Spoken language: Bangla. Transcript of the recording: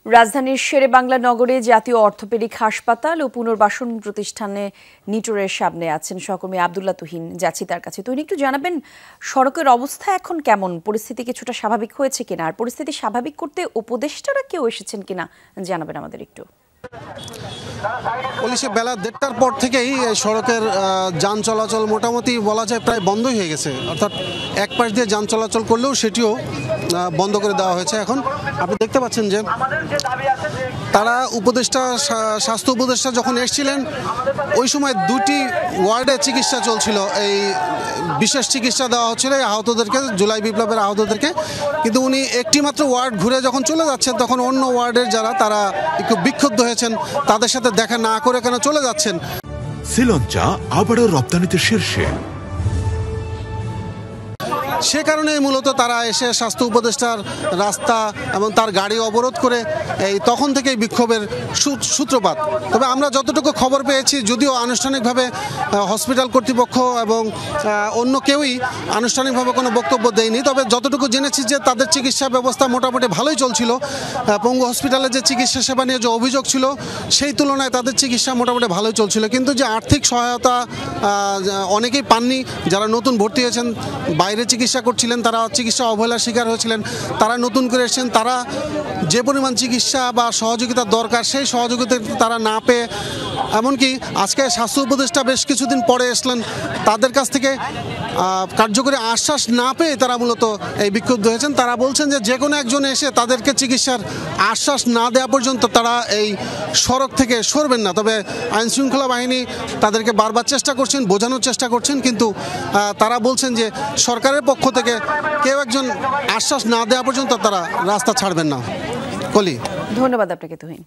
রাজধানীর শেরেবাংলা নগরে জাতীয় অর্থোপেডিক হাসপাতাল ও পুনর্বাসন প্রতিষ্ঠানে নিটোরের সামনে আছেন সহকর্মী আব্দুল্লাহ তুহিন। যাচ্ছি তার কাছে। তুহিন, একটু জানাবেন সড়কের অবস্থা এখন কেমন, পরিস্থিতি কিছুটা স্বাভাবিক হয়েছে কিনা, আর পরিস্থিতি স্বাভাবিক করতে উপদেষ্টারা কেউ এসেছেন কিনা জানাবেন আমাদের একটু। পুলিশে বেলা 1:30টার পর থেকেই সড়কের যান চলাচল মোটামুটি বলা যায় প্রায় বন্ধই হয়ে গেছে, অর্থাৎ এক পাশ দিয়ে যান চলাচল করলেও সেটিও বন্ধ করে দেওয়া হয়েছে। এখন আপনি দেখতে পাচ্ছেন যে তারা স্বাস্থ্য উপদেষ্টা যখন এসেছিলেন ওই সময় 2টি ওয়ার্ডে চিকিৎসা চলছিল, এই বিশেষ চিকিৎসা দেওয়া হচ্ছিল এই আহতদেরকে, জুলাই বিপ্লবের আহতদেরকে। কিন্তু উনি একটি মাত্র ওয়ার্ড ঘুরে যখন চলে যাচ্ছেন তখন অন্য ওয়ার্ডের যারা তারা একটু বিক্ষুব্ধ হয়েছেন, তাদের সাথে দেখা না করে কেন চলে যাচ্ছেন। শ্রীলঙ্কা আবারও রপ্তানিতে শীর্ষে, সে কারণেই মূলত তারা এসে স্বাস্থ্য উপদেষ্টার রাস্তা এবং তার গাড়ি অবরোধ করে এই তখন থেকেই বিক্ষোভের সূত্রপাত। তবে আমরা যতটুকু খবর পেয়েছি, যদিও আনুষ্ঠানিকভাবে হসপিটাল কর্তৃপক্ষ এবং অন্য কেউই আনুষ্ঠানিকভাবে কোনো বক্তব্য দেয়নি, তবে যতটুকু জেনেছি যে তাদের চিকিৎসা ব্যবস্থা মোটামুটি ভালোই চলছিল। পঙ্গু হসপিটালে যে চিকিৎসা সেবা নিয়ে যে অভিযোগ ছিল সেই তুলনায় তাদের চিকিৎসা মোটামুটি ভালোই চলছিল, কিন্তু যে আর্থিক সহায়তা অনেকেই পাননি। যারা নতুন ভর্তি হয়েছেন, বাইরে চিকিৎসা করছিলেন, তারা চিকিৎসা অবহেলার শিকার হয়েছিলেন, তারা নতুন করে এসেছেন, তারা যে পরিমাণ চিকিৎসা বা সহযোগিতা দরকার সেই সহযোগিতা তারা না পেয়ে, এমনকি আজকে স্বাস্থ্য উপদেষ্টা বেশ কিছুদিন পরে এসলেন, তাদের কাছ থেকে কার্যকরী আশ্বাস না পেয়ে তারা মূলত এই বিক্ষুব্ধ হয়েছেন। তারা বলছেন যে কোনো একজন এসে তাদেরকে চিকিৎসার আশ্বাস না দেওয়া পর্যন্ত তারা এই সড়ক থেকে সরবেন না। তবে আইনশৃঙ্খলা বাহিনী তাদেরকে বারবার চেষ্টা করছেন, বোঝানোর চেষ্টা করছেন, কিন্তু তারা বলছেন যে সরকারের পক্ষ থেকে কেউ একজন আশ্বাস না দেওয়া পর্যন্ত তারা রাস্তা ছাড়বেন না। কলি, ধন্যবাদ আপনাকে তুহিন।